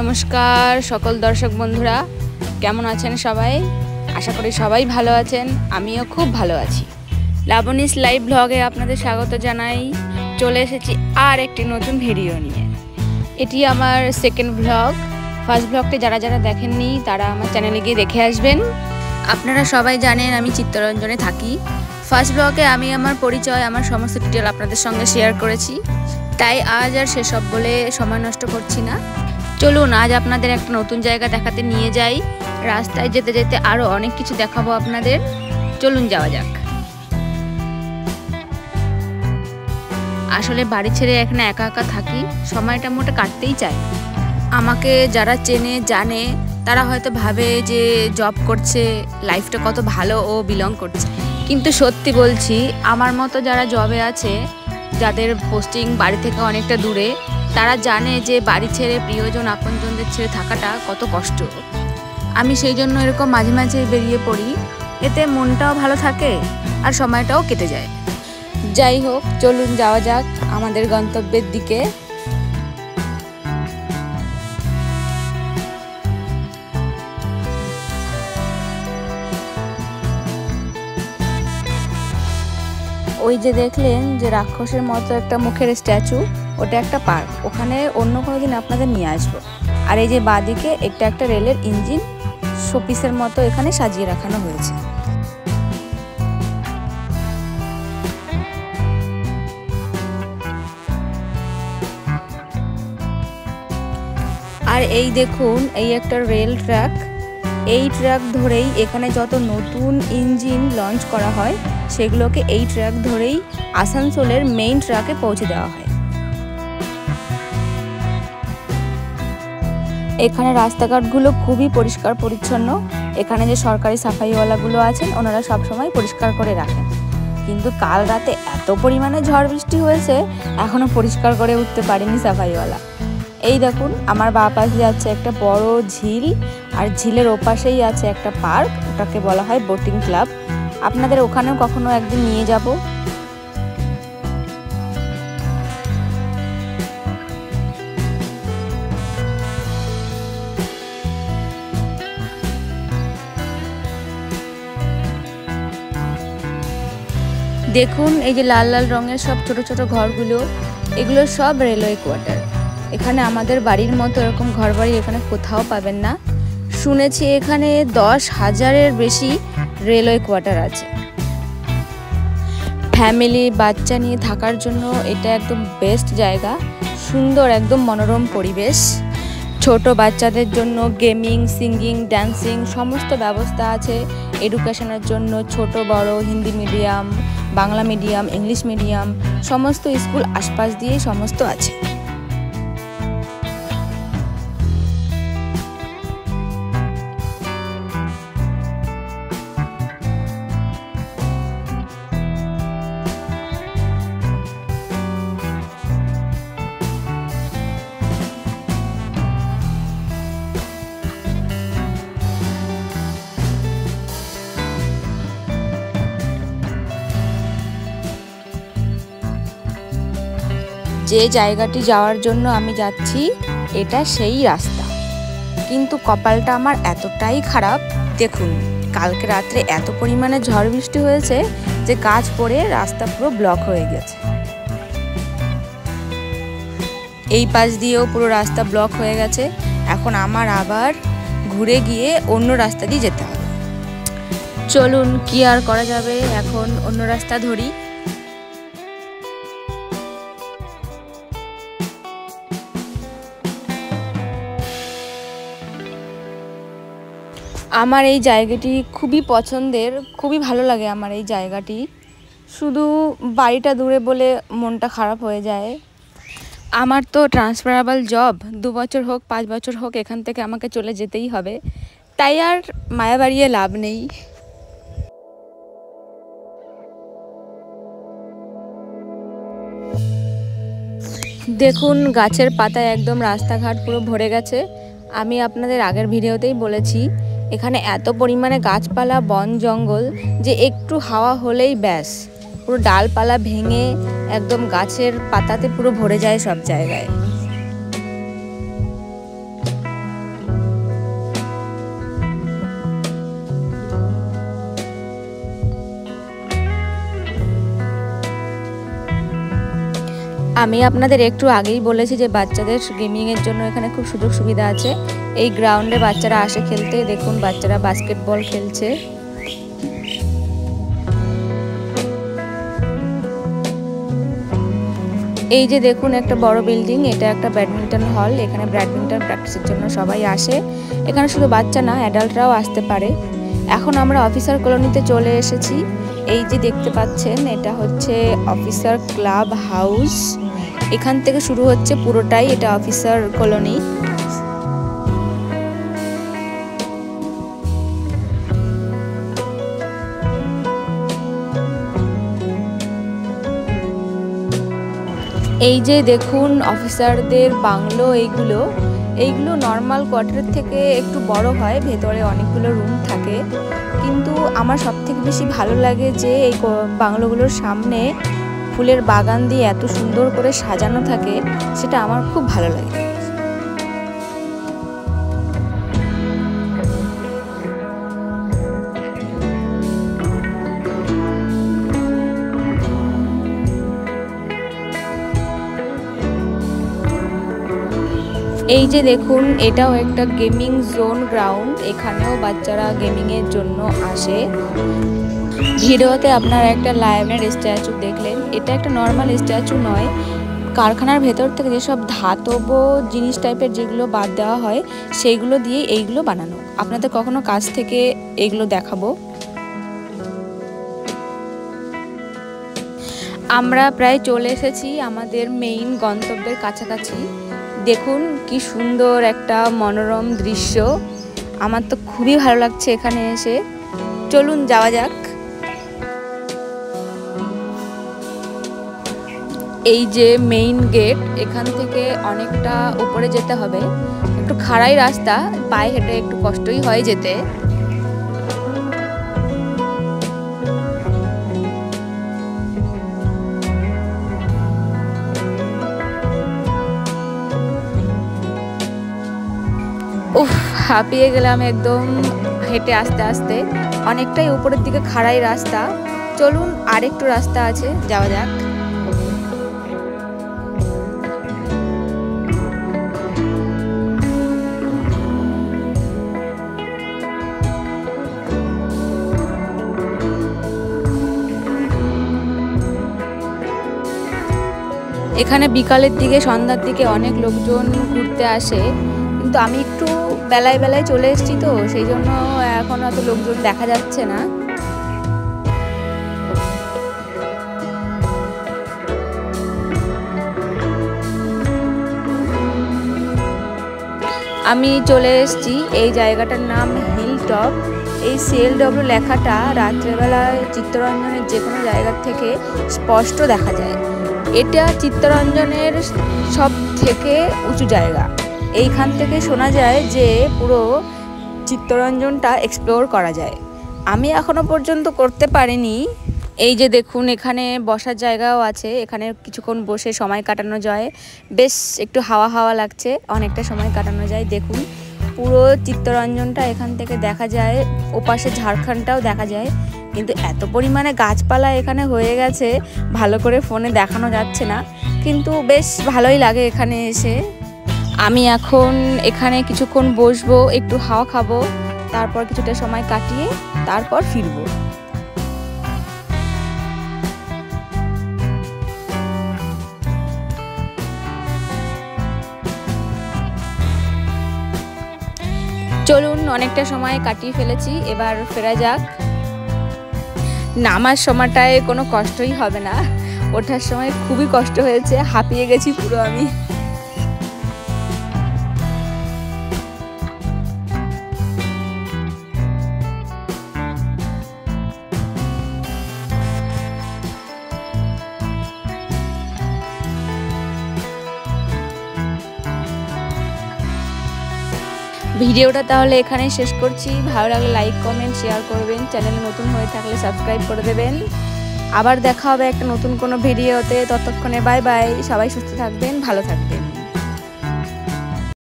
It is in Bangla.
নমস্কার সকল দর্শক বন্ধুরা, কেমন আছেন সবাই? আশা করি সবাই ভালো আছেন, আমিও খুব ভালো আছি। লাবণীস লাইভ ব্লগে আপনাদের স্বাগত জানাই। চলে এসেছি আর একটি নতুন ভিডিও নিয়ে। এটি আমার সেকেন্ড ব্লগ। ফার্স্ট ব্লগটি যারা যারা দেখেননি তারা আমার চ্যানেলে গিয়ে দেখে আসবেন। আপনারা সবাই জানেন আমি চিত্তরঞ্জনে থাকি। ফার্স্ট ব্লগে আমি আমার পরিচয়, আমার সমস্ত ডিটেল আপনাদের সঙ্গে শেয়ার করেছি, তাই আজ আর সেসব বলে সময় নষ্ট করছি না। চলুন আজ আপনাদের একটা নতুন জায়গা দেখাতে নিয়ে যাই। রাস্তায় যেতে যেতে আরও অনেক কিছু দেখাবো আপনাদের। চলুন যাওয়া যাক। আসলে বাড়ি ছেড়ে এখানে একা একা থাকি, সময়টা মোটে কাটতেই চাই। আমাকে যারা চেনে জানে তারা হয়তো ভাবে যে জব করছে, লাইফটা কত ভালো ও বিলং করছে, কিন্তু সত্যি বলছি আমার মতো যারা জবে আছে, যাদের পোস্টিং বাড়ি থেকে অনেকটা দূরে, তারা জানে যে বাড়ি ছেড়ে প্রিয়জন আপনজনদের ছেড়ে থাকাটা কত কষ্ট। আমি সেই জন্য এরকম মাঝে মাঝে বেরিয়ে পড়ি, এতে মনটাও ভালো থাকে আর সময়টাও কেটে যায়। যাই হোক, চলুন যাওয়া যাক আমাদের গন্তব্যের দিকে। ওই যে দেখলেন যে রাক্ষসের মতো একটা মুখের স্ট্যাচু, ওটা একটা পার্ক। ওখানে অন্য কোনো দিন আপনাদের নিয়ে আসবো। আর এই যে বাঁদিকে এটা একটা রেলের ইঞ্জিন, শোপিসের মতো এখানে সাজিয়ে রাখানো হয়েছে। আর এই দেখুন, এই একটা রেল ট্র্যাক। এই ট্র্যাক ধরেই এখানে যত নতুন ইঞ্জিন লঞ্চ করা হয় সেগুলোকে এই ট্র্যাক ধরেই আসানসোলের মেইন ট্র্যাকে পৌঁছে দেওয়া হয়। এখানে রাস্তাঘাটগুলো খুবই পরিষ্কার পরিচ্ছন্ন। এখানে যে সরকারি সাফাইওয়ালাগুলো আছেন ওনারা সবসময় পরিষ্কার করে রাখেন, কিন্তু কাল রাতে এত পরিমাণে ঝড় বৃষ্টি হয়েছে এখনও পরিষ্কার করে উঠতে পারেনি সাফাইওয়ালা। এই দেখুন, আমার বাঁ পাশে যাচ্ছে একটা বড় ঝিল, আর ঝিলের ওপাশেই আছে একটা পার্ক, ওটাকে বলা হয় বোটিং ক্লাব। আপনাদের ওখানেও কখনো একদিন নিয়ে যাব। দেখুন এই যে লাল লাল রঙের সব ছোট ছোট ঘরগুলো, এগুলো সব রেলওয়ে কোয়ার্টার। এখানে আমাদের বাড়ির মতো এরকম ঘরবাড়ি এখানে কোথাও পাবেন না। শুনেছি এখানে 10,000-এর বেশি রেলওয়ে কোয়ার্টার আছে। ফ্যামিলি বাচ্চা নিয়ে থাকার জন্য এটা একদম বেস্ট জায়গা। সুন্দর একদম মনোরম পরিবেশ। ছোট বাচ্চাদের জন্য গেমিং, সিঙ্গিং, ড্যান্সিং সমস্ত ব্যবস্থা আছে। এডুকেশনের জন্য ছোট বড় Hindi medium, Bangla medium, English medium সমস্ত স্কুল আশপাশ দিয়ে সমস্ত আছে। যে জায়গাটি যাওয়ার জন্য আমি যাচ্ছি এটা সেই রাস্তা, কিন্তু কপালটা আমার এতটাই খারাপ। দেখুন, কালকে রাত্রে এত পরিমাণে ঝড় বৃষ্টি হয়েছে যে গাছ পড়ে রাস্তা পুরো ব্লক হয়ে গেছে। এই পাশ দিয়েও পুরো রাস্তা ব্লক হয়ে গেছে। এখন আমার আবার ঘুরে গিয়ে অন্য রাস্তা দিয়ে যেতে হবে। চলুন, কি আর করা যাবে, এখন অন্য রাস্তা ধরি। আমার এই জায়গাটি খুবই পছন্দের, খুবই ভালো লাগে আমার এই জায়গাটি। শুধু বাড়িটা দূরে বলে মনটা খারাপ হয়ে যায়। আমার তো ট্রান্সফারেবল জব, 2 বছর হোক 5 বছর হোক এখান থেকে আমাকে চলে যেতেই হবে, তাই আর মায়া বাড়িয়ে লাভ নেই। দেখুন গাছের পাতায় একদম রাস্তাঘাট পুরো ভরে গেছে। আমি আপনাদের আগের ভিডিওতেই বলেছি এখানে এত পরিমাণে গাছপালা, বন জঙ্গল যে একটু হাওয়া হলেই ব্যাস পুরো ডালপালা ভেঙে একদম গাছের পাতাতে পুরো ভরে যায় সব জায়গায়। আমি আপনাদের একটু আগেই বলেছি যে বাচ্চাদের গেমিংয়ের জন্য এখানে খুব সুযোগ সুবিধা আছে। এই গ্রাউন্ডে বাচ্চারা আসে খেলতে। দেখুন বাচ্চারা বাস্কেটবল খেলছে। এই যে দেখুন একটা বড় বিল্ডিং, এটা একটা ব্যাডমিন্টন হল। এখানে ব্যাডমিন্টন প্র্যাকটিসের জন্য সবাই আসে। এখানে শুধু বাচ্চা না, অ্যাডাল্টরাও আসতে পারে। এখন আমরা অফিসার কলোনিতে চলে এসেছি। এই যে দেখতে পাচ্ছেন এটা হচ্ছে অফিসার ক্লাব হাউস। এখান থেকে শুরু হচ্ছে পুরোটাই এটা অফিসার কলোনি। এই যে দেখুন অফিসারদের বাংলো। এইগুলো নর্মাল কোয়ার্টারের থেকে একটু বড় হয়, ভেতরে অনেকগুলো রুম থাকে। কিন্তু আমার সবথেকে বেশি ভালো লাগে যে এই বাংলোগুলোর সামনে ফুলের বাগান দিয়ে এত সুন্দর করে সাজানো থাকে, সেটা আমার খুব ভালো লাগে। এই যে দেখুন এটাও একটা গেমিং জোন গ্রাউন্ড। এখানেও বাচ্চারা গেমিংয়ের জন্য আসে। ভিডিওতে আপনারা একটা লায়নের স্ট্যাচু দেখলেন। এটা একটা নর্মাল স্ট্যাচু নয়, কারখানার ভেতর থেকে যেসব ধাতব জিনিস টাইপের যেগুলো বাদ দেওয়া হয় সেইগুলো দিয়ে এইগুলো বানানো। আপনাদের কখনো কাছ থেকে এইগুলো দেখাবো। আমরা প্রায় চলে এসেছি আমাদের মেইন গন্তব্যের কাছাকাছি। দেখুন কি সুন্দর একটা মনোরম দৃশ্য। আমার তো খুবই ভালো লাগছে এখানে এসে। চলুন যাওয়া যাক। এই যে মেইন গেট, এখান থেকে অনেকটা উপরে যেতে হবে। একটু খাড়াই রাস্তা, পায়ে হেঁটে একটু কষ্টই হয় যেতে। উফ, হাঁপিয়ে গেলাম একদম হেঁটে আস্তে আস্তে। অনেকটাই উপরের দিকে খাড়াই রাস্তা। চলুন আর একটু রাস্তা আছে, যাওয়া যাক। এখানে বিকালের দিকে সন্ধ্যার দিকে অনেক লোকজন ঘুরতে আসে, কিন্তু আমি একটু বেলায় বেলায় চলে এসেছি তো সেই জন্য এখন অত লোকজন দেখা যাচ্ছে না। আমি চলে এসেছি, এই জায়গাটার নাম হিল টপ। এই CLW লেখাটা রাত্রেবেলায় চিত্তরঞ্জনের যে কোনো জায়গার থেকে স্পষ্ট দেখা যায়। এটা চিত্তরঞ্জনের সব থেকে উঁচু জায়গা। এইখান থেকে শোনা যায় যে পুরো চিত্তরঞ্জনটা এক্সপ্লোর করা যায়। আমি এখনো পর্যন্ত করতে পারিনি। এই যে দেখুন এখানে বসার জায়গাও আছে। এখানে কিছুক্ষণ বসে সময় কাটানো যায়। বেশ একটু হাওয়া হাওয়া লাগছে, অনেকটা সময় কাটানো যায়। দেখুন পুরো চিত্তরঞ্জনটা এখান থেকে দেখা যায়। ওপাশে ঝাড়খণ্ডটাও দেখা যায়, কিন্তু এত পরিমাণে গাছপালা এখানে হয়ে গেছে ভালো করে ফোনে দেখানো যাচ্ছে না, কিন্তু বেশ ভালোই লাগে এখানে এসে। আমি এখন এখানে কিছুক্ষণ বসবো, একটু হাওয়া খাবো, তারপর কিছুটা সময় কাটিয়ে তারপর ফিরবো। চলুন, অনেকটা সময় কাটিয়ে ফেলেছি, এবার ফেরা যাক। নামার সময়টায় কোনো কষ্টই হবে না, ওঠার সময় খুবই কষ্ট হয়েছে, হাঁপিয়ে গেছি পুরো আমি। ভিডিওটা তাহলে এখানেই শেষ করছি। ভালো লাগলে লাইক কমেন্ট শেয়ার করবেন, চ্যানেলে নতুন হয়ে থাকলে সাবস্ক্রাইব করে দেবেন। আবার দেখা হবে একটা নতুন কোনো ভিডিওতে। ততক্ষণে বাই বাই, সবাই সুস্থ থাকবেন, ভালো থাকবেন।